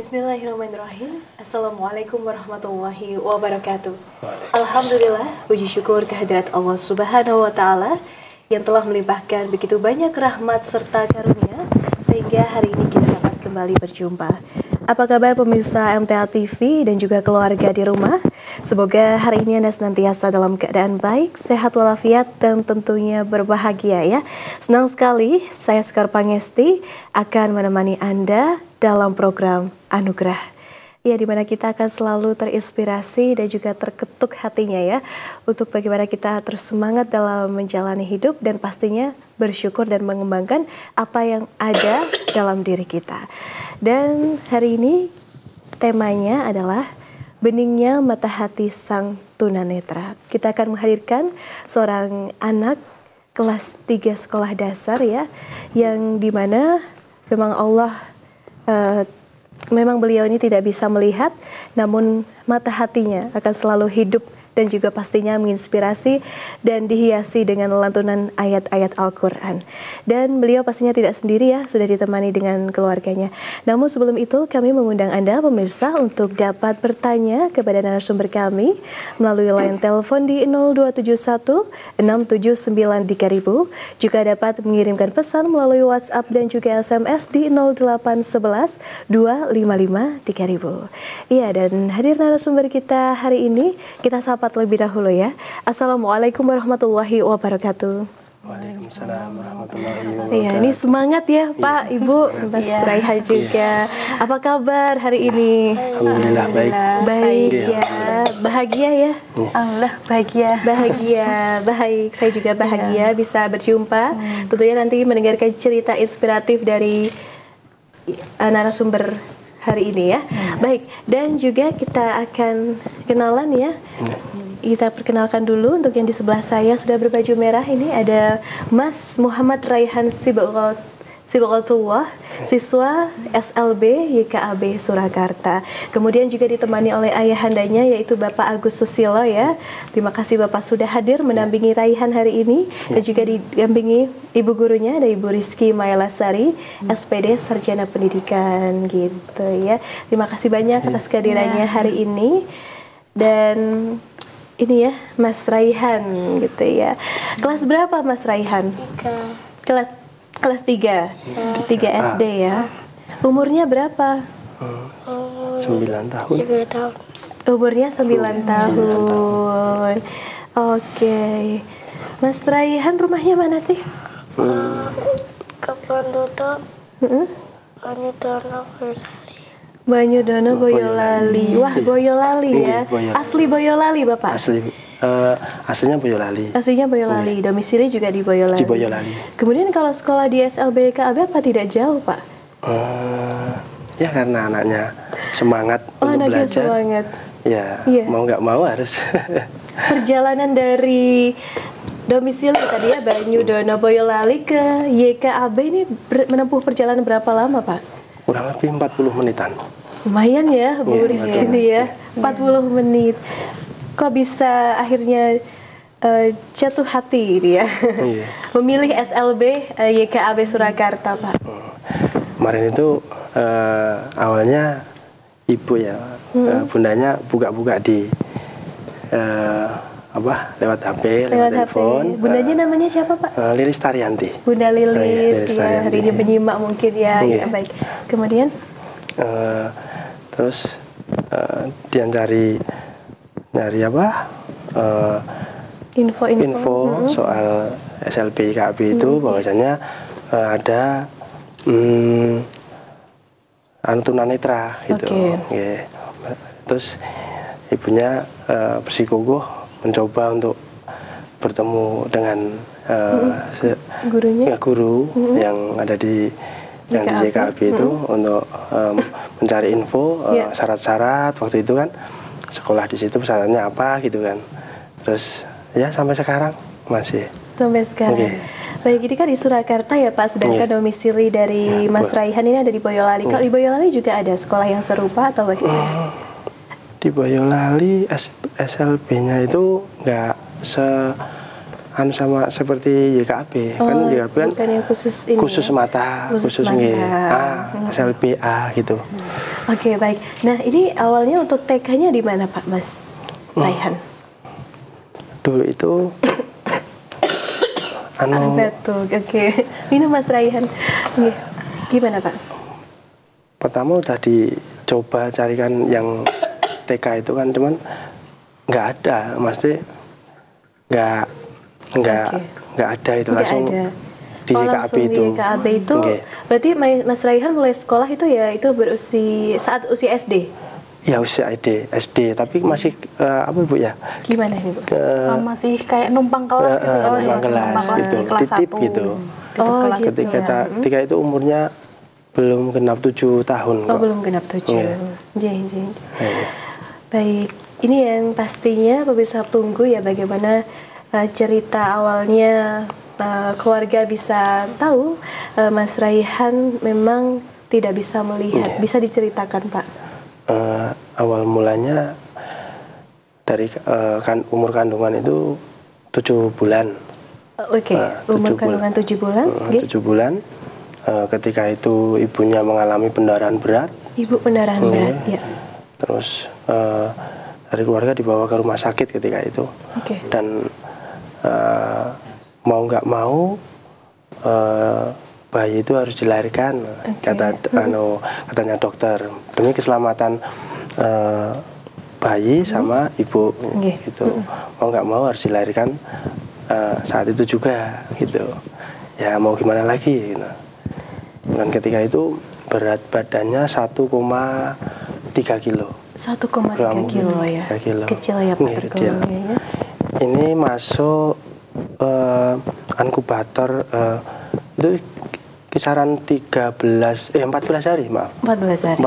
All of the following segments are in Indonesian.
Bismillahirrahmanirrahim. Assalamualaikum warahmatullahi wabarakatuh. Alhamdulillah, puji syukur kehadirat Allah Subhanahu wa Ta'ala yang telah melimpahkan begitu banyak rahmat serta karunia sehingga hari ini kita dapat kembali berjumpa. Apa kabar pemirsa MTA TV dan juga keluarga di rumah? Semoga hari ini Anda senantiasa dalam keadaan baik, sehat walafiat dan tentunya berbahagia ya. Senang sekali saya Sekar Pangesti akan menemani Anda dalam program Anugerah. Ya, dimana kita akan selalu terinspirasi dan juga terketuk hatinya ya, untuk bagaimana kita terus semangat dalam menjalani hidup dan pastinya bersyukur dan mengembangkan apa yang ada dalam diri kita. Dan hari ini temanya adalah beningnya mata hati sang tunanetra. Kita akan menghadirkan seorang anak kelas 3 sekolah dasar ya, yang dimana memang Allah memang beliau ini tidak bisa melihat, namun mata hatinya akan selalu hidup dan juga pastinya menginspirasi dan dihiasi dengan lantunan ayat-ayat Al-Quran. Dan beliau pastinya tidak sendiri ya, sudah ditemani dengan keluarganya. Namun sebelum itu kami mengundang Anda pemirsa untuk dapat bertanya kepada narasumber kami melalui line telepon di 0271 679 3000. Juga dapat mengirimkan pesan melalui WhatsApp dan juga SMS di 0811 255 3000. Iya, dan hadir narasumber kita hari ini, kita sapa terlebih dahulu ya. Assalamualaikum warahmatullahi wabarakatuh. Waalaikumsalam warahmatullahi wabarakatuh. Iya, ini semangat ya Pak, Ibu, Mas Raihan juga. Apa kabar hari ini? Alhamdulillah baik. Baik ya, bahagia ya? Allah bahagia. Bahagia, baik. Saya juga bahagia bisa berjumpa. Tentunya nanti mendengarkan cerita inspiratif dari narasumber hari ini ya. Baik, dan juga kita akan kenalan ya. Kita perkenalkan dulu untuk yang di sebelah saya sudah berbaju merah ini ada Mas Muhammad Raihan Sibghatullah, siswa SLB YKAB Surakarta. Kemudian juga ditemani oleh ayahandanya yaitu Bapak Agus Susilo ya. Terima kasih Bapak sudah hadir mendampingi Raihan hari ini, dan juga didampingi ibu gurunya ada Ibu Rizky Mayalasari, SPD Sarjana Pendidikan gitu ya. Terima kasih banyak atas kehadirannya hari ini. Dan ini ya Mas Raihan gitu ya. Kelas berapa Mas Raihan? 3. Kelas 3. 3 SD ya. Umurnya berapa? 9 tahun. 3 tahun. Umurnya 9 tahun. Oke. Mas Raihan rumahnya mana sih? Kapandoto. Banyudono Boyolali. Banyudono Boyolali. Wah, Boyolali ya. Asli Boyolali Bapak? Aslinya Boyolali. Aslinya Boyolali. Domisili juga di Boyolali. Di Boyolali. Kemudian kalau sekolah di SLB YKAB apa tidak jauh Pak? Ya karena anaknya semangat untuk anaknya belajar. Semangat. Ya, iya. Mau nggak mau harus. Perjalanan dari domisili tadi ya Banyudono Boyolali ke YKAB ini menempuh perjalanan berapa lama Pak? Kurang lebih 40 menitan. Lumayan ya Bu Rizky ini ya, 40 menit. Kok bisa akhirnya jatuh hati dia memilih SLB YKAB Surakarta Pak? Kemarin itu awalnya ibu ya, bundanya buka-buka di lewat HP, lewat telepon. Bundanya namanya siapa Pak? Lilis Tarianti. Bunda Lilis, Lilis ya, hari ini menyimak mungkin ya. Ya baik. Kemudian terus dia nyari apa? Info soal SLB YKAB itu bahwasanya ada tunanetra gitu. Okay. Terus ibunya bersikukuh mencoba untuk bertemu dengan guru yang ada di YKAB itu untuk mencari info syarat-syarat waktu itu kan sekolah di situ persyaratannya apa gitu kan. Terus ya sampai sekarang masih. Sampai sekarang. Baik, ini kan di Surakarta ya Pak, sedangkan domisili dari Mas Raihan ini ada di Boyolali. Kalau di Boyolali juga ada sekolah yang serupa atau bagaimana? Di Boyolali SLB-nya itu nggak sama seperti YKAB. Kan YKAB kan bukan yang khusus ini khusus ya? mata, khusus SLBA gitu. Oke, baik. Nah, ini awalnya untuk TK-nya di mana Pak Mas Raihan? Dulu itu Betul, oke. Minum Mas Raihan. Gimana Pak? Pertama udah dicoba carikan yang TK itu kan, cuman nggak ada, maksudnya nggak ada itu, langsung ada. di KAB itu. Di KAB itu, berarti Mas Raihan mulai sekolah itu ya itu saat usia SD? Ya usia SD, tapi masih apa Bu ya? Gimana ini Bu? Masih kayak numpang kelas gitu. Numpang kelas gitu, kelas titip 1. gitu. Kelas gitu. Ketika itu umurnya belum genap 7 tahun kok. Belum genap 7. Baik, ini yang pastinya pemirsa tunggu ya bagaimana cerita awalnya keluarga bisa tahu Mas Raihan memang tidak bisa melihat. Bisa diceritakan Pak? Awal mulanya dari umur kandungan itu 7 bulan. Umur kandungan 7 bulan. 7 bulan. Ketika itu ibunya mengalami pendarahan berat. Ibu pendarahan berat, ya. Terus dari keluarga dibawa ke rumah sakit ketika itu. Dan mau nggak mau bayi itu harus dilahirkan, katanya dokter, demi keselamatan bayi sama ibu gitu. Mau nggak mau harus dilahirkan saat itu juga gitu. Ya mau gimana lagi gitu. Dan ketika itu berat badannya 1,3 kilo. 1,3 kilo ya. Kecil ya Pak tergolongnya ya. Ini masuk inkubator itu kisaran 14 hari, maaf. 14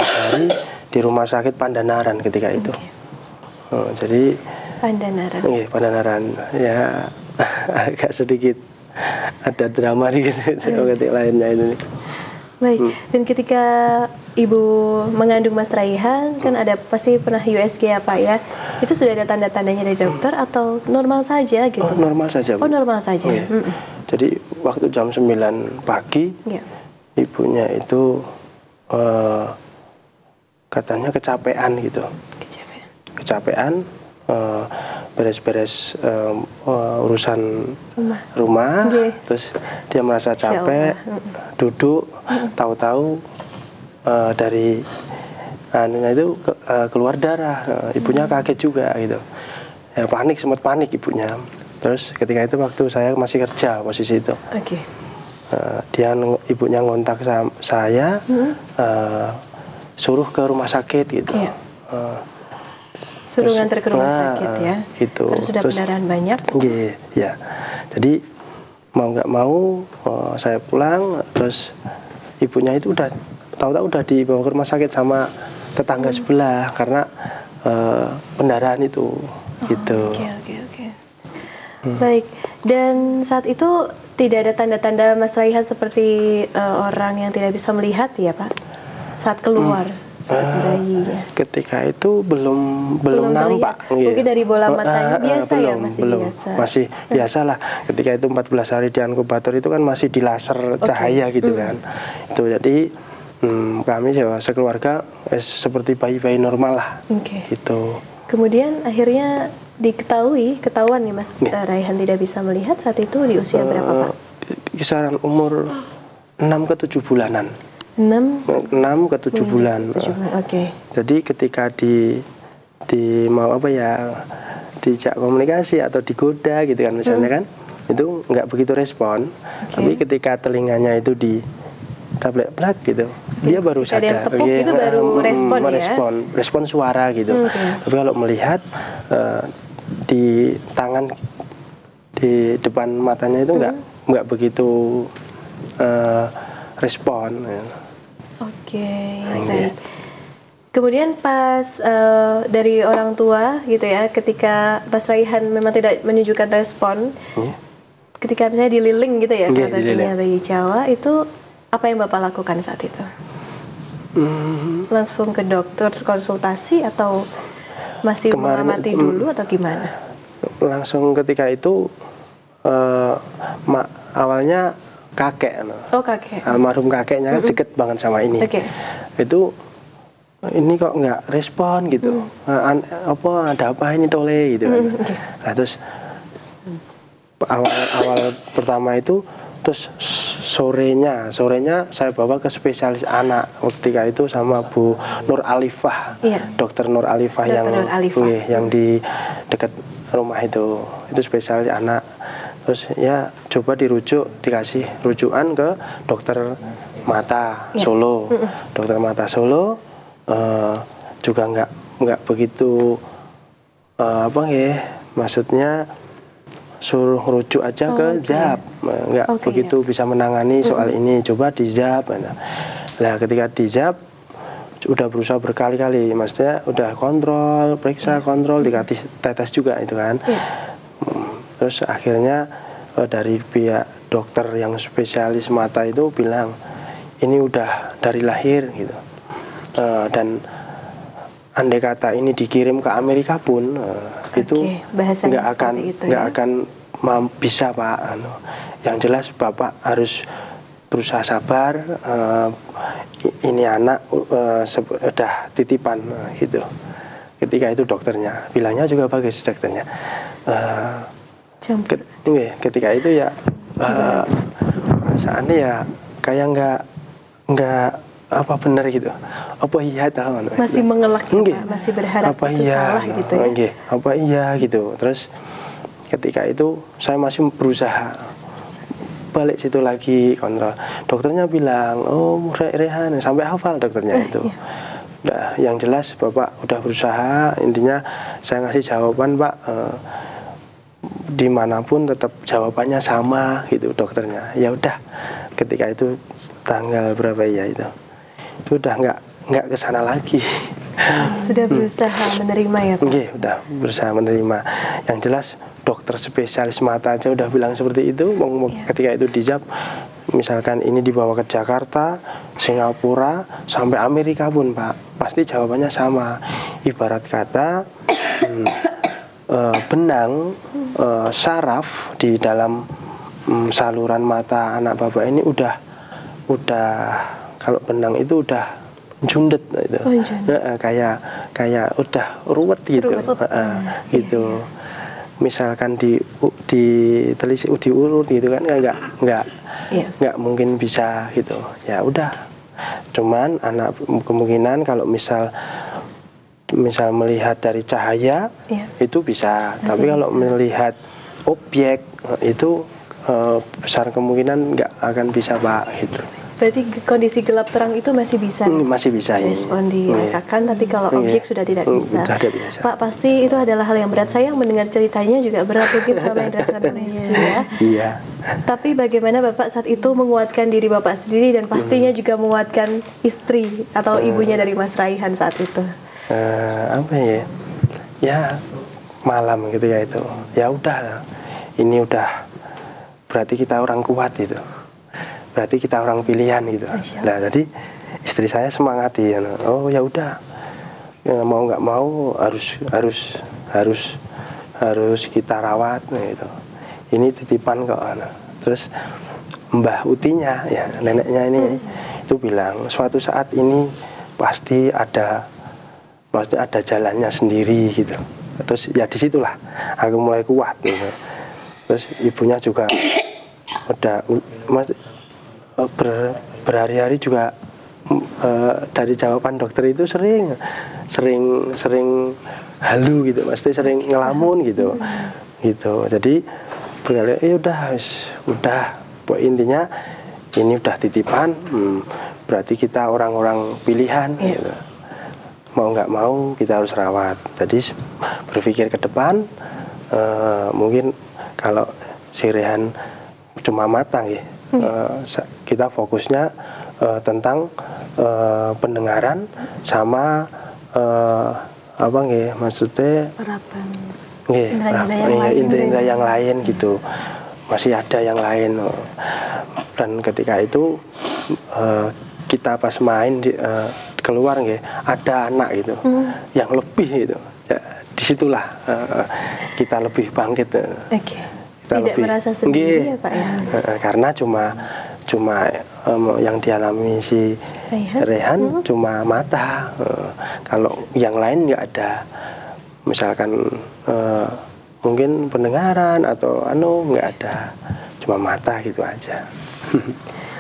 hari di Rumah Sakit Pandanaran ketika itu. Jadi Pandanaran. Pandanaran. Ya agak sedikit ada drama dikit ketika lainnya ini. Baik, dan ketika Ibu mengandung Mas Raihan, kan ada pasti pernah USG ya Pak ya? Itu sudah ada tanda-tandanya dari dokter atau normal saja gitu? Normal saja Bu. Normal saja. Jadi waktu jam 9 pagi, ibunya itu katanya kecapean gitu. Kecapean, beres-beres urusan rumah. Terus dia merasa capek, duduk, tahu-tahu dari anunya itu keluar darah. Ibunya kaget juga gitu. Ya sempat panik ibunya. Terus ketika itu waktu saya masih kerja posisi itu. Ibunya ngontak saya, suruh ke rumah sakit gitu. Suruh nganter ke rumah sakit ya. Gitu. Terus sudah pendarahan banyak. Ya. Jadi mau nggak mau saya pulang, terus ibunya itu tahu-tahu udah dibawa ke rumah sakit sama tetangga sebelah karena pendarahan itu. Gitu. Baik. Dan saat itu tidak ada tanda-tanda Mas Raihan seperti orang yang tidak bisa melihat ya Pak? Saat keluar. Bayinya. Ketika itu belum nampak. Mungkin dari bola matanya biasa ya, masih biasa. Masih biasalah. Ketika itu 14 hari di inkubator itu kan masih di laser cahaya gitu kan. Itu jadi kami sekeluarga seperti bayi-bayi normal lah. Gitu. Kemudian akhirnya ketahuan nih Mas Raihan tidak bisa melihat saat itu di usia berapa Pak? Kisaran umur 6 ke 7 bulanan. 6 ke 7 bulan. Jadi ketika dijak komunikasi atau digoda gitu kan misalnya kan, itu nggak begitu respon. Tapi ketika telinganya itu di tablet plak gitu, dia baru sadar. Ada yang tepuk itu baru respon suara gitu. Tapi kalau melihat di tangan di depan matanya itu nggak begitu respon. Baik. Kemudian pas dari orang tua gitu ya, ketika Mas Raihan memang tidak menunjukkan respon, ketika misalnya dililing gitu ya, bahasanya bayi Jawa, itu apa yang Bapak lakukan saat itu? Langsung ke dokter konsultasi atau masih mengamati dulu atau gimana? Langsung ketika itu awalnya kakek. Oh, kakek. Almarhum kakeknya deket banget sama ini. Itu ini kok nggak respon gitu. Apa ada apa ini tole gitu kan. Nah, terus awal pertama itu, terus sorenya saya bawa ke spesialis anak ketika itu sama Bu Nur Alifah, Dokter Nur Alifah yang di dekat rumah itu spesialis anak. Terus ya coba dirujuk, dikasih rujukan ke dokter mata Solo. Dokter mata Solo juga nggak begitu maksudnya suruh rujuk aja ke ZAP, nggak begitu bisa menangani soal ini, coba di ZAP. Nah, ketika di ZAP udah berusaha berkali-kali, maksudnya udah kontrol, periksa, kontrol, dikasih tetes juga itu kan. Terus akhirnya dari pihak dokter yang spesialis mata itu bilang ini udah dari lahir gitu, dan andai kata ini dikirim ke Amerika pun itu nggak akan bisa Pak. Yang jelas Bapak harus berusaha sabar, ini anak sudah titipan gitu. Ketika itu dokternya bilangnya juga bagus dokternya. Ketika itu ya perasaannya ya kayak nggak apa benar gitu, apa iya tahu masih mengelak ya, masih berharap apa itu iya, salah gitu ya, apa iya gitu. Terus ketika itu saya masih berusaha balik situ lagi kontrol. Dokternya bilang oh rehan sampai hafal dokternya itu. Nah, yang jelas Bapak udah berusaha, intinya saya ngasih jawaban Pak, dimanapun tetap jawabannya sama gitu dokternya. Ya udah, ketika itu tanggal berapa ya itu udah nggak kesana lagi. Sudah berusaha menerima ya Pak? Udah berusaha menerima. Yang jelas dokter spesialis mata aja udah bilang seperti itu. Ketika itu dijawab, misalkan ini dibawa ke Jakarta, Singapura, sampai Amerika pun Pak, pasti jawabannya sama. Ibarat kata benang saraf di dalam saluran mata anak Bapak ini udah kalau benang itu udah jundet gitu. Kayak udah ruwet gitu. Gitu. Misalkan ditelisik, diurut gitu kan nggak mungkin bisa gitu. Ya udah. Cuman anak kemungkinan kalau misal melihat dari cahaya itu bisa, tapi kalau melihat objek itu besar kemungkinan nggak akan bisa Pak gitu. Berarti kondisi gelap terang itu masih bisa respon dirasakan, tapi kalau objek sudah tidak bisa. Pak, pasti itu adalah hal yang berat. Saya yang mendengar ceritanya juga berat mungkin sama yang dirasakan oleh istri ya. Iya. Tapi bagaimana Bapak saat itu menguatkan diri Bapak sendiri dan pastinya juga menguatkan istri atau ibunya dari Mas Raihan saat itu? Apa ya? Ya malam gitu ya itu. Ya udah, ini udah berarti kita orang kuat gitu. Berarti kita orang pilihan gitu. Nah, jadi istri saya semangati ya. Oh ya udah, ya, mau nggak mau harus kita rawat gitu. Ini titipan kok. Terus Mbah Utinya ya, neneknya ini itu bilang suatu saat ini pasti ada jalannya sendiri gitu. Terus ya disitulah aku mulai kuat gitu. Terus ibunya juga udah berhari-hari juga dari jawaban dokter itu sering halu gitu, pasti sering ngelamun gitu. Jadi berkali udah intinya ini udah titipan, berarti kita orang-orang pilihan gitu. Mau nggak mau kita harus rawat. Jadi berpikir ke depan, mungkin kalau si Rehan cuma matang ya, kita fokusnya tentang pendengaran sama maksudnya indera yang lain gitu, masih ada yang lain. Dan ketika itu kita pas main keluar ada anak gitu yang lebih gitu ya, disitulah kita lebih bangkit. Tidak lebih merasa sendiri ya Pak ya? Karena cuma cuma yang dialami si Rehan cuma mata. Kalau yang lain nggak ada, misalkan mungkin pendengaran atau nggak ada, cuma mata gitu aja.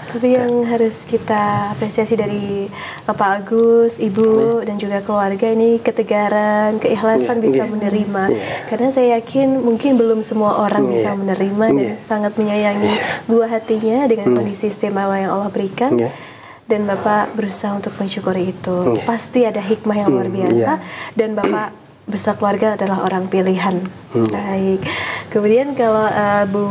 Tapi yang harus kita apresiasi dari Bapak Agus, Ibu, dan juga keluarga ini ketegaran, keikhlasan bisa menerima. Karena saya yakin mungkin belum semua orang bisa menerima dan sangat menyayangi buah hatinya dengan kondisi istimewa yang Allah berikan. Dan Bapak berusaha untuk mensyukuri itu. Pasti ada hikmah yang luar biasa dan Bapak bersama keluarga adalah orang pilihan. Baik. Kemudian kalau Bu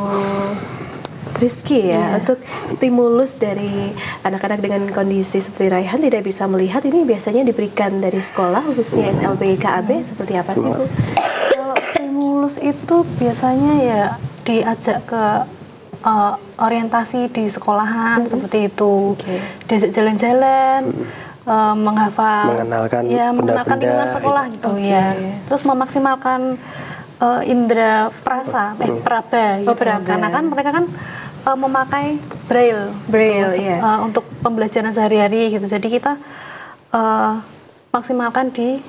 Rizky untuk stimulus dari anak-anak dengan kondisi seperti Raihan tidak bisa melihat, ini biasanya diberikan dari sekolah khususnya SLB KAB seperti apa sih Bu? Kalau stimulus itu biasanya ya diajak ke orientasi di sekolahan seperti itu, diajak jalan-jalan, mengenalkan lingkungan sekolah gitu terus memaksimalkan indera perasa, peraba gitu. Karena kan mereka kan memakai braille untuk pembelajaran sehari-hari gitu. Jadi kita maksimalkan di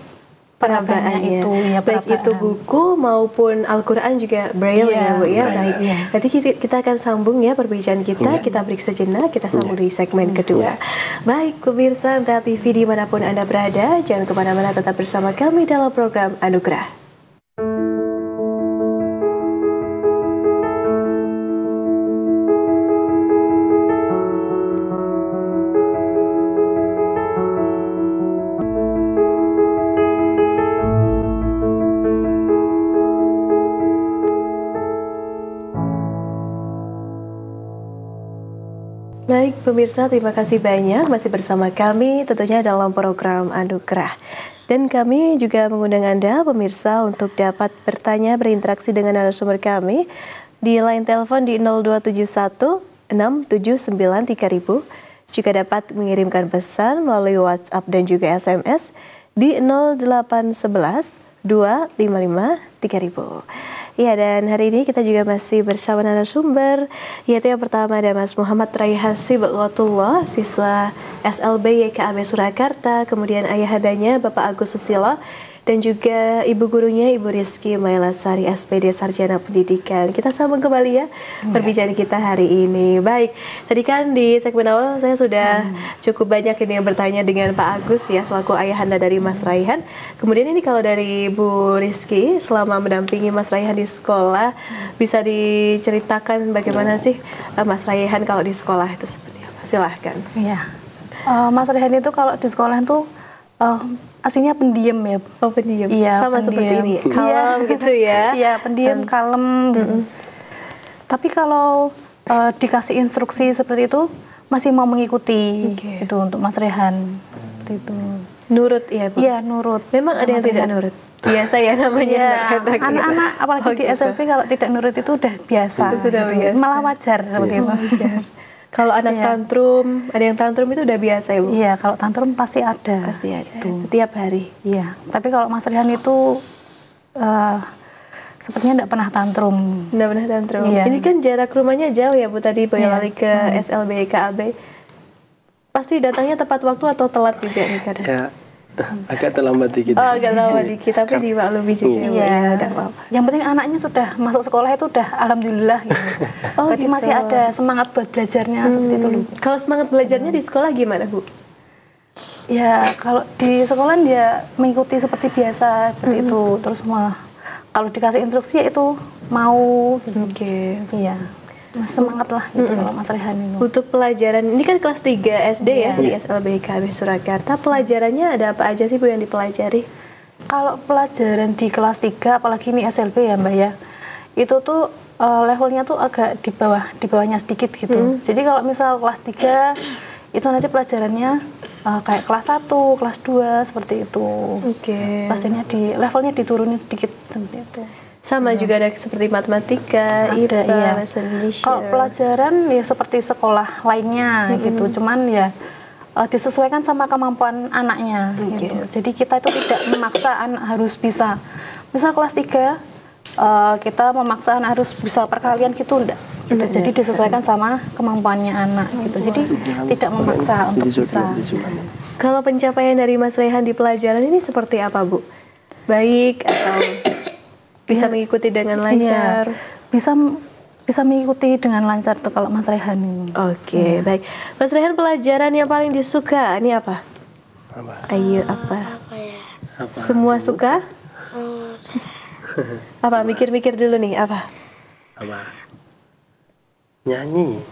perabanya itu baik itu buku maupun Al-Quran juga braille ya Bu ya. Baik. Nanti kita akan sambung ya perbincangan kita. Kita break sejenak, kita sambung di segmen kedua. Baik pemirsa MTA TV dimanapun Anda berada, jangan kemana-mana, tetap bersama kami dalam program Anugerah. Baik pemirsa, terima kasih banyak masih bersama kami tentunya dalam program Anugerah. Dan kami juga mengundang Anda pemirsa untuk dapat bertanya, berinteraksi dengan narasumber kami di line telepon di 0271 679 3000. Juga dapat mengirimkan pesan melalui WhatsApp dan juga SMS di 0811 255 3000. Ya, dan hari ini kita juga masih bersama narasumber, yaitu yang pertama ada Mas Muhammad Raihan Sibatullah, siswa SLB YKAB Surakarta, kemudian ayahandanya Bapak Agus Susilo, dan juga ibu gurunya Ibu Rizky Mailasari SPD Sarjana Pendidikan. Kita sambung kembali ya perbincangan kita hari ini. Baik, tadi kan di segmen awal saya sudah cukup banyak ini yang bertanya dengan Pak Agus ya selaku ayahanda dari Mas Raihan. Kemudian ini kalau dari Bu Rizky selama mendampingi Mas Raihan di sekolah, bisa diceritakan bagaimana sih Mas Raihan kalau di sekolah itu seperti apa? Silahkan. Iya, Mas Raihan itu kalau di sekolah itu aslinya pendiam ya. Oh pendiam. Iya, sama pendiam. Seperti ini. Kalem gitu ya. Iya, pendiam, kalem. Gitu. Tapi kalau dikasih instruksi seperti itu masih mau mengikuti. Itu untuk Mas Raihan. Itu. Nurut ya, Bu? Iya, nurut. Memang ada yang tidak nurut. Biasa ya namanya. Anak-anak apalagi di SMP kalau tidak nurut itu udah biasa. Sudah biasa. Malah wajar seperti itu. Kalau anak tantrum, ada yang tantrum itu udah biasa ya Bu? Iya, kalau tantrum pasti ada. Pasti ada, setiap hari. Iya, tapi kalau Mas Raihan itu sepertinya tidak pernah tantrum. Tidak pernah tantrum. Iya. Ini kan jarak rumahnya jauh ya Bu, tadi Boyolali ke SLB KAB. Pasti datangnya tepat waktu atau telat juga nih kadang? Ya, agak terlambat dikit. Oh, agak terlambat dikit, tapi dimaklumi juga. Iya, tidak apa-apa. Yang penting anaknya sudah masuk sekolah itu udah alhamdulillah gitu. Berarti gitu. Masih ada semangat buat belajarnya seperti itu loh. Kalau semangat belajarnya di sekolah gimana Bu? Ya, kalau di sekolah dia mengikuti seperti biasa seperti itu. Terus kalau dikasih instruksi ya itu mau gitu. Iya. Semangat lah gitu kalau Mas Raihan itu. Untuk pelajaran, ini kan kelas 3 SD ya di SLB YKAB Surakarta. Pelajarannya ada apa aja sih Bu yang dipelajari? Kalau pelajaran di kelas 3, apalagi ini SLB ya Mbak ya, itu tuh levelnya tuh agak di bawahnya sedikit gitu. Jadi kalau misal kelas 3 itu nanti pelajarannya kayak kelas 1, kelas 2 seperti itu. Pelajarannya levelnya diturunin sedikit seperti itu. Sama juga ada seperti matematika, IPA, bahasa Indonesia. Kalau pelajaran ya seperti sekolah lainnya gitu, cuman ya disesuaikan sama kemampuan anaknya gitu. Jadi kita itu tidak memaksa anak harus bisa. Misal kelas 3 kita memaksa anak harus bisa perkalian gitu, enggak. gitu. Jadi disesuaikan sama kemampuannya anak gitu. Jadi tidak memaksa untuk bisa. Kalau pencapaian dari Mas Raihan di pelajaran ini seperti apa, Bu? Baik atau bisa mengikuti dengan lancar? Bisa mengikuti dengan lancar tuh kalau Mas Raihan ini. Oke, baik. Mas Raihan, pelajaran yang paling disuka ini apa? Ayo, apa? Semua suka? Apa? Mikir-mikir dulu nih, apa? Nyanyi.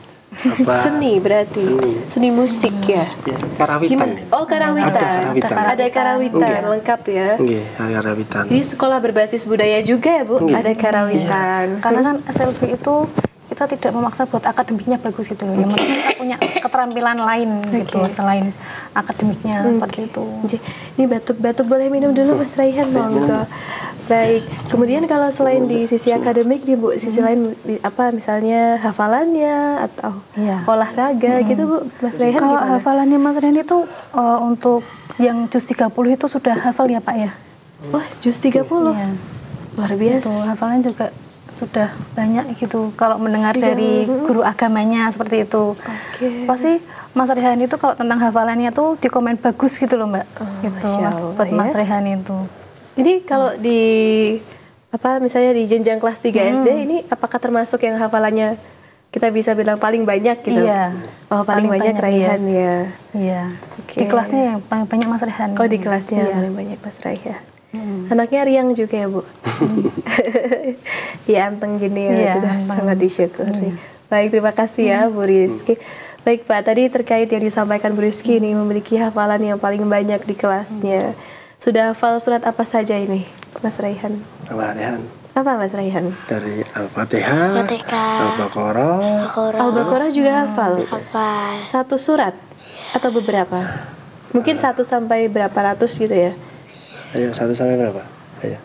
Seni berarti. Seni musik ya. Biasa karawitan. Oh, karawitan. Ada karawitan lengkap ya. Nggih, karawitan. Jadi sekolah berbasis budaya juga ya, Bu? Ada karawitan. Karena kan SLB itu kita tidak memaksa buat akademiknya bagus gitu loh. Yang penting kita punya keterampilan lain gitu selain akademiknya seperti itu. Ini batuk-batuk, boleh minum dulu Mas Raihan, monggo. Baik. Kemudian kalau selain di sisi akademik nih, Bu, sisi lain apa misalnya hafalannya atau olahraga gitu, Bu, Mas Raihan Kalau gimana? hafalannya Mas Raihan itu untuk yang juz 30 itu sudah hafal ya, Pak ya? Wah, juz 30. Iya. Luar biasa. Itu hafalannya juga sudah banyak gitu kalau mendengar dari guru agamanya seperti itu. Pasti Mas Raihan itu kalau tentang hafalannya tuh di komen bagus gitu loh, Mbak. Gitu buat Mas Raihan itu. Jadi kalau di apa misalnya di jenjang kelas 3 SD ini apakah termasuk yang hafalannya kita bisa bilang paling banyak gitu? Iya. Oh, paling banyak Raihan ya. Iya. Di kelasnya yang paling banyak Mas Raihan. Oh, di kelasnya paling banyak Mas Raihan. Anaknya riang juga ya, Bu? Ya, anteng gini ya, sudah sangat disyukuri. Baik, terima kasih ya Bu Rizky. Baik Pak, tadi terkait yang disampaikan Bu Rizky ini memiliki hafalan yang paling banyak di kelasnya. Sudah hafal surat apa saja ini, Mas Raihan? Apa Mas Raihan? Dari Al-Fatihah, Al-Baqarah. Al-Baqarah juga hafal? Satu surat atau beberapa? Mungkin 1 sampai berapa ratus gitu ya? Ayo, 1 sampai berapa? Ayo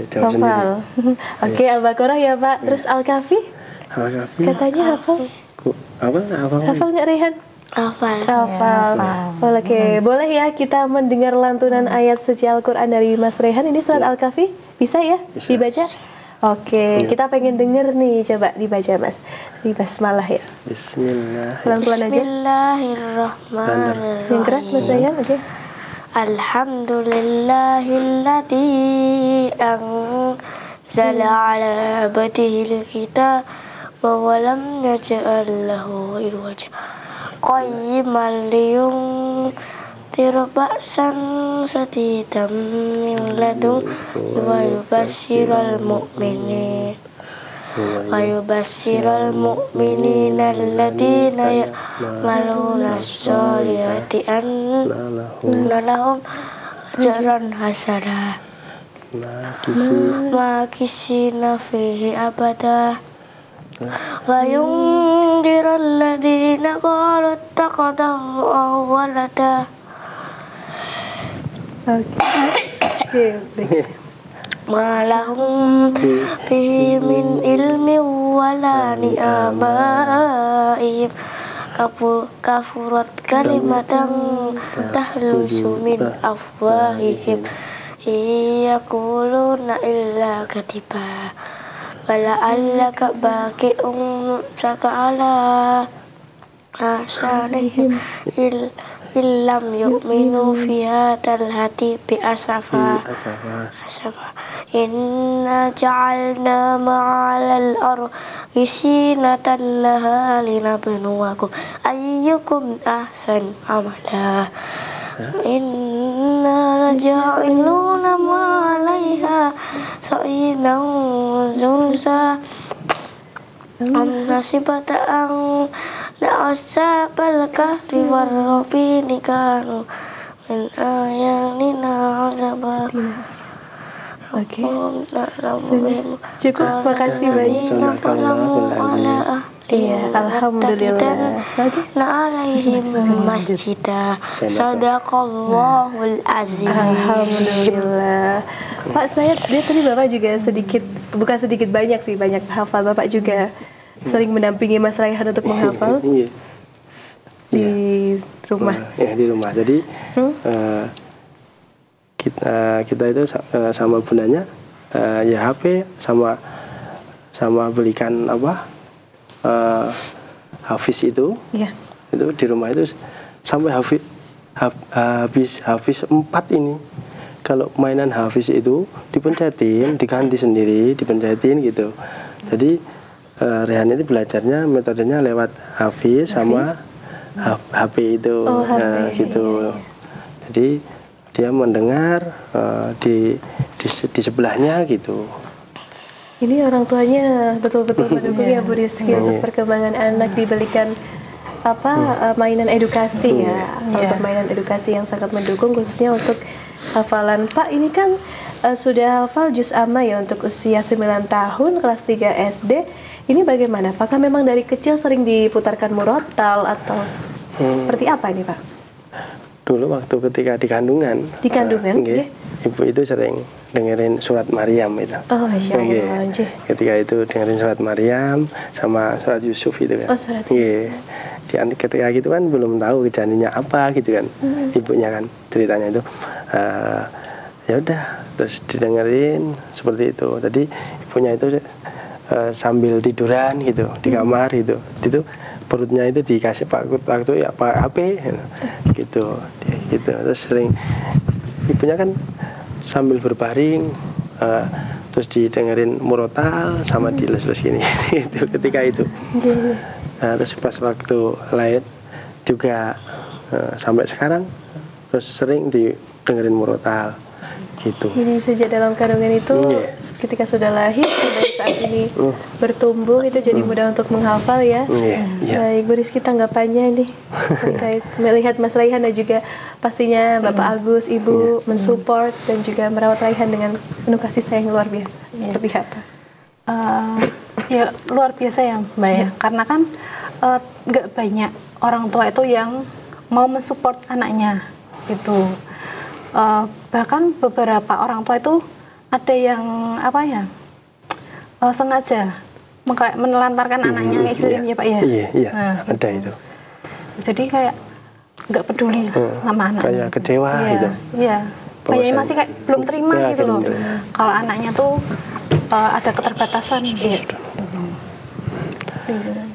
jawab sendiri. Oke, Al-Baqarah ya Pak. Terus Al-Kahfi? Al-Kahfi. Katanya hafal. Hafal nggak Raihan? Hafal. Oke, boleh ya kita mendengar lantunan ayat suci Al-Quran dari Mas Raihan. Ini surat Al-Kahfi, bisa ya dibaca? Oke, kita pengen denger nih, coba dibaca Mas. Di basmalah ya. Bismillah. Pelan-pelan aja. Bismillahirrahmanirrahim. Yang keras Mas Raihan, oke. Alhamdulillahilladzi anzala ala abdihil kitab wa lam yaj'al lahu iwaja qayyiman liyunzira ba'san shadidan min ladun wa yubashshiral mu'minina alladhina ya'maluna as-solihati anna lahum ajran hasana makisina fihi abada wa yundiral ladhina qalu ittakhadallahu walada. Oke, ma lahum bihi min ilmi wala ni'amaihim kafurat kalimatan tahlusu min afwahihim yaquluna illa katiba wala allaka baqi'un sakala asanihim illam yu'minu fi hadzal hati bi asafa inna ja'alna ma'al ardi zinatan laha linabluwakum ayyukum ahsanu amala inna laja'iluna ma'alaiha sa'idan zulza am nasibata ang ashabal kahfi warrabini kanu min ayatina azaba. Oke, cukup, makasih banyak. Iya, alhamdulillah. Alaihim masjidah. Sadaqallahul azim. Alhamdulillah. Pak, dia tadi Bapak juga bukan sedikit banyak sih, banyak hafal. Bapak juga sering mendampingi Mas Raihan untuk menghafal di rumah. Ya, di rumah. Jadi kita itu sama bundanya ya HP sama belikan Hafiz itu, itu di rumah itu sampai Hafiz 4 ini. Kalau mainan Hafiz itu dipencetin, diganti sendiri, dipencetin gitu. Jadi Rehan itu belajarnya metodenya lewat Hafiz sama HP itu, gitu. Jadi dia mendengar di sebelahnya gitu. Ini orang tuanya betul-betul mendukung ya Bu Rizky untuk perkembangan anak, diberikan mainan edukasi untuk mainan edukasi yang sangat mendukung, khususnya untuk hafalan. Pak, ini kan sudah hafal juz amma ya untuk usia 9 tahun, kelas 3 SD. Ini bagaimana? Apakah memang dari kecil sering diputarkan murotal atau seperti apa ini Pak? Dulu waktu ketika di kandungan, ibu itu sering dengerin surat Maryam itu. Oh, Masya Allah. Ketika itu dengerin surat Maryam sama surat Yusuf itu kan. Oh, surat Yusuf. Ketika gitu kan belum tahu janinnya apa gitu kan. Ibunya kan ceritanya itu ya udah terus didengerin seperti itu. Tadi ibunya itu sambil tiduran gitu di kamar gitu. Itu perutnya itu dikasih waktu ya Pak HP gitu. Terus sering ibunya kan sambil berbaring terus didengerin murotal sama dilus-lus gini itu ketika itu. Terus pas waktu lahir juga sampai sekarang terus sering didengerin murotal gitu. Jadi sejak dalam kandungan itu ketika sudah lahir sampai saat ini bertumbuh itu jadi mudah untuk menghafal ya. Baik, Bu Rizky, tanggapannya nih terkait melihat Mas Raihan dan juga pastinya Bapak Agus, Ibu mensupport dan juga merawat Raihan dengan penuh kasih sayang luar biasa. Seperti apa? Ya luar biasa ya Mbak ya, karena kan nggak banyak orang tua itu yang mau mensupport anaknya gitu. Bahkan beberapa orang tua itu ada yang sengaja menelantarkan anaknya ekstrim ya Pak ya. Iya, ada itu. Jadi kayak nggak peduli sama anaknya. Kayak kecewa gitu. Iya. Kayaknya masih kayak belum terima gitu loh. Kalau anaknya tuh ada keterbatasan.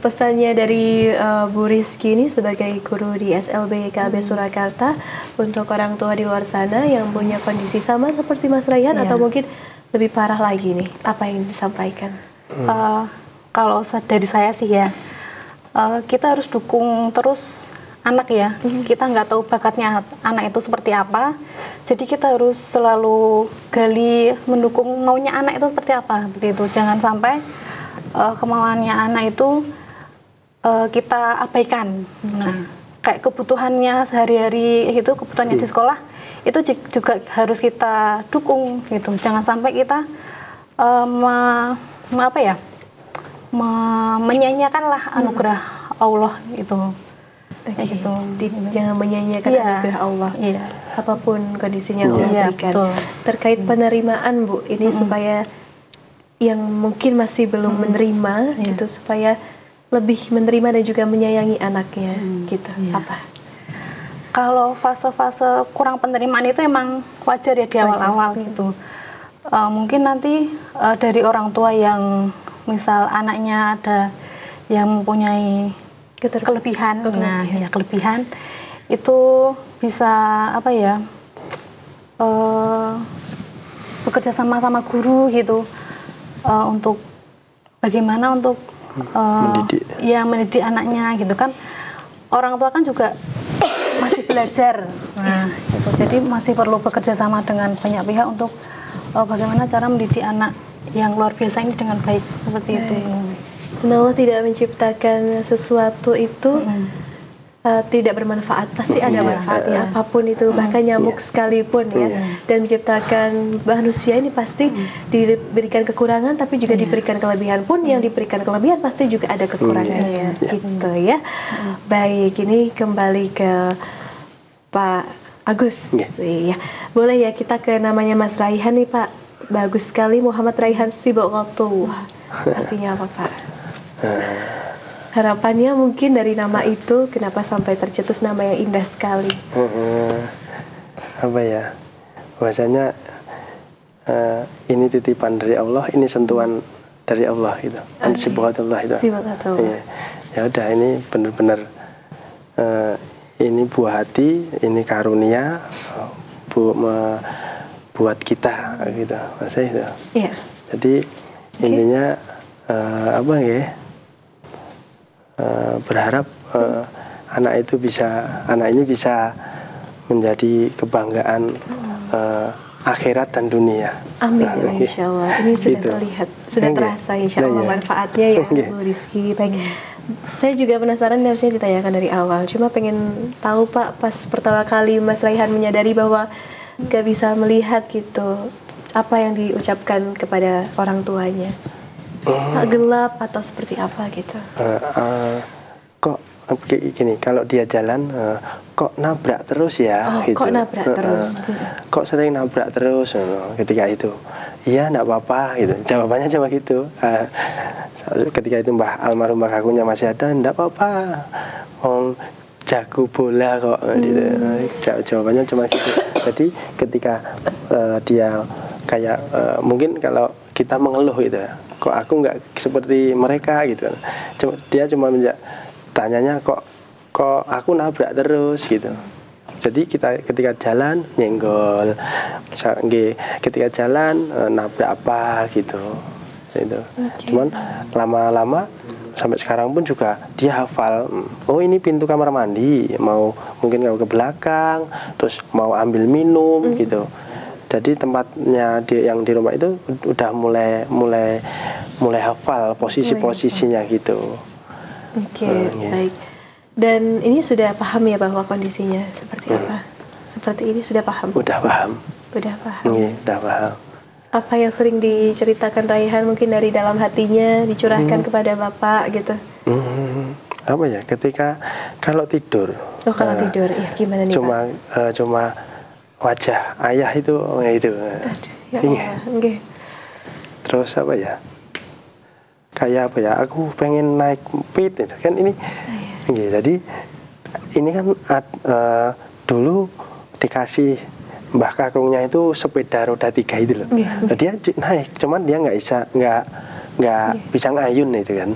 Pesannya dari Bu Rizky ini sebagai guru di SLB KB Surakarta untuk orang tua di luar sana yang punya kondisi sama seperti Mas Raihan atau mungkin lebih parah lagi nih, apa yang disampaikan? Kalau dari saya sih ya, kita harus dukung terus anak ya. Kita nggak tahu bakatnya anak itu seperti apa, jadi kita harus selalu gali mendukung maunya anak itu seperti apa, begitu. Jangan sampai kemauannya anak itu kita abaikan. Nah, kayak kebutuhannya sehari-hari itu, kebutuhannya di sekolah itu juga harus kita dukung gitu. Jangan sampai kita menyanyiakanlah anugerah Allah itu. Gitu. Jangan menyanyiakan anugerah Allah. Apapun kondisinya Allah berikan. Betul. Terkait penerimaan Bu, ini supaya yang mungkin masih belum menerima gitu, supaya lebih menerima dan juga menyayangi anaknya gitu. Apa? Kalau fase-fase kurang penerimaan itu emang wajar ya di awal-awal gitu. Mungkin nanti dari orang tua yang misal anaknya ada yang mempunyai kelebihan, kelebihan itu bisa bekerja sama guru gitu untuk bagaimana untuk mendidik anaknya gitu kan. Orang tua kan juga masih belajar, gitu. Jadi masih perlu bekerja sama dengan banyak pihak untuk bagaimana cara mendidik anak yang luar biasa ini dengan baik seperti itu. Allah tidak menciptakan sesuatu itu tidak bermanfaat, pasti ada manfaatnya apapun itu, bahkan nyamuk sekalipun ya. Dan menciptakan manusia ini pasti diberikan kekurangan tapi juga diberikan kelebihan, pun yang diberikan kelebihan pasti juga ada kekurangannya gitu ya. Baik, ini kembali ke Pak Agus. Ya. Boleh ya kita ke namanya Mas Raihan nih Pak. Bagus sekali, Muhammad Raihan Sibawatullah. Artinya apa Pak? Harapannya mungkin dari nama itu, kenapa sampai tercetus nama yang indah sekali? Bahwasanya ini titipan dari Allah, ini sentuhan dari Allah gitu. Sibghatullah itu. Sibghatullah. Ya udah, ini benar-benar ini buah hati, ini karunia buat kita gitu. Maksudnya itu. Iya. Jadi intinya apa ya? Berharap anak ini bisa menjadi kebanggaan akhirat dan dunia. Amin, insya Allah. Ini sudah terlihat, sudah terasa insya Allah manfaatnya ya Bu Rizky. Baik, saya juga penasaran, harusnya ditanyakan dari awal. Cuma pengen tahu Pak, pas pertama kali Mas Raihan menyadari bahwa gak bisa melihat gitu, apa yang diucapkan kepada orang tuanya? Gelap atau seperti apa gitu? Kok gini, kalau dia jalan kok nabrak terus ya, gitu. Kok nabrak terus? Kok sering nabrak terus ketika itu? Iya, enggak apa-apa gitu. Jawabannya cuma gitu. Ketika itu almarhum mbah kakunya masih ada, enggak apa-apa. Jago bola kok gitu. Jawabannya cuma gitu. Jadi ketika dia kayak mungkin kalau kita mengeluh gitu, kok aku enggak seperti mereka gitu. Dia cuma tanyanya kok aku nabrak terus gitu. Jadi ketika jalan nyenggol, ketika jalan nabrak apa gitu. Itu. Cuman lama-lama sampai sekarang pun juga dia hafal. Oh, ini pintu kamar mandi. Mau mungkin kalau ke belakang, terus mau ambil minum gitu. Jadi tempatnya yang di rumah itu udah mulai hafal posisinya gitu. Oke, baik. Dan ini sudah paham ya bahwa kondisinya seperti apa? Seperti ini sudah paham? Udah paham. Udah paham. Udah paham. Apa yang sering diceritakan Raihan mungkin dari dalam hatinya dicurahkan kepada Bapak gitu? Apa ya? Ketika kalau tidur. Oh, kalau tidur, ya gimana nih Pak? Cuma wajah ayah itu, itu. Aduh, ya Allah. Okay. Terus apa ya? Kayak apa ya, aku pengen naik pit gitu kan ini. Jadi ini kan dulu dikasih mbah kakungnya itu sepeda roda 3 itu loh. Dia naik, cuman dia nggak bisa ngayun itu kan.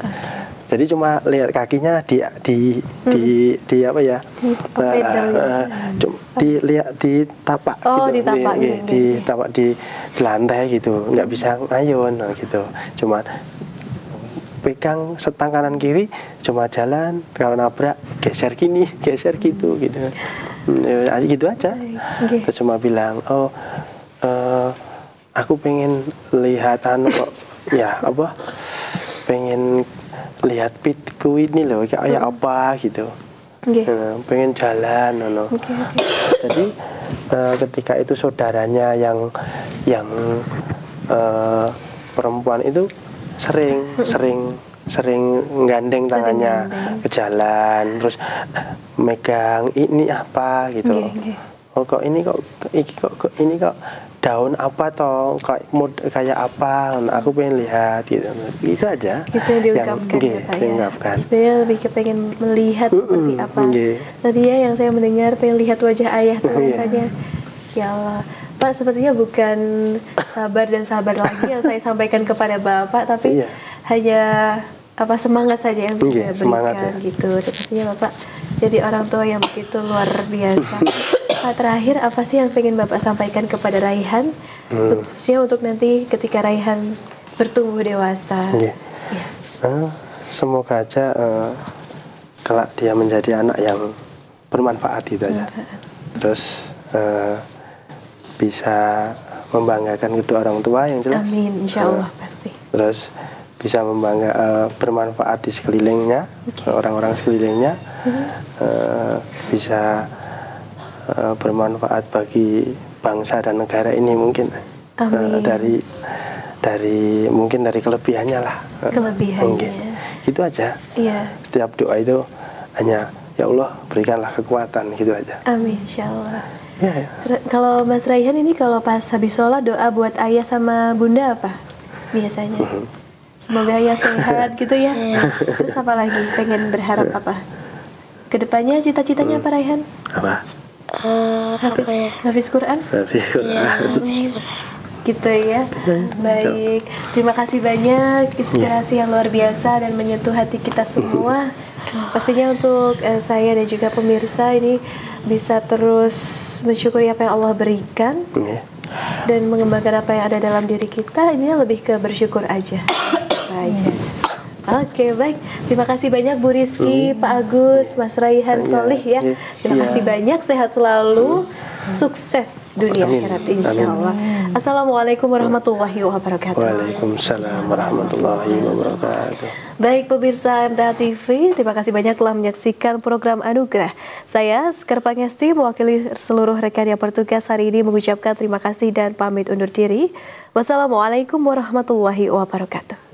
Jadi cuma lihat kakinya di apa ya? Ditapak gitu. Ditapak di lantai gitu, nggak bisa ngayun gitu. Cuma pegang setang kanan kiri, cuma jalan, kalau nabrak geser gini, geser gitu gitu aja. Terus cuma bilang, aku pengen lihat kok ya apa, pengen lihat pitku ini loh kayak apa gitu. Pengen jalan Jadi ketika itu saudaranya yang perempuan itu sering gandeng tangannya ke jalan, terus megang ini apa gitu. Oh, kok ini daun apa toh, kayak apa, aku pengen lihat gitu aja. Itu yang diungkapkan ya Pak ya. Sebenarnya lebih kepengen melihat seperti apa. Tadi ya yang saya mendengar pengen lihat wajah ayah tuh rasanya. Ya Allah. Pak, sepertinya bukan sabar dan sabar lagi yang saya sampaikan kepada Bapak, tapi hanya semangat saja yang saya berikan gitu. Pastinya Bapak jadi orang tua yang begitu luar biasa. Pak, terakhir apa sih yang pengen Bapak sampaikan kepada Raihan, khususnya untuk nanti ketika Raihan bertumbuh dewasa? Semoga aja kelak dia menjadi anak yang bermanfaat gitu aja. Terus bisa membanggakan kedua orang tua yang jelas. Amin, insya Allah pasti. Terus bisa bermanfaat di sekelilingnya, orang-orang sekelilingnya, bisa bermanfaat bagi bangsa dan negara ini mungkin. Amin. Mungkin dari kelebihannya lah. Kelebihannya. Gitu aja. Iya. Setiap doa itu hanya ya Allah berikanlah kekuatan, gitu aja. Amin, insya Allah. Ya. Kalau Mas Raihan ini kalau pas habis sholat doa buat ayah sama bunda apa biasanya? Semoga ayah sehat gitu ya. Terus apa lagi? Pengen berharap apa? Kedepannya cita-citanya apa Raihan? Apa? Hafiz Quran? Hafiz Quran. Gitu ya. Baik, terima kasih banyak, inspirasi yang luar biasa dan menyentuh hati kita semua. Pastinya untuk saya dan juga pemirsa ini bisa terus mensyukuri apa yang Allah berikan dan mengembangkan apa yang ada dalam diri kita. Ini lebih ke bersyukur aja. Oke, baik. Terima kasih banyak Bu Rizky, Pak Agus, Mas Raihan Solih ya. Terima kasih banyak, sehat selalu, sukses dunia akhirat insyaallah. Assalamualaikum warahmatullahi wabarakatuh. Waalaikumsalam warahmatullahi wabarakatuh. Baik pemirsa MTA TV, terima kasih banyak telah menyaksikan program Anugerah. Saya Sekar Pangesti mewakili seluruh rekan yang bertugas hari ini mengucapkan terima kasih dan pamit undur diri. Wassalamualaikum warahmatullahi wabarakatuh.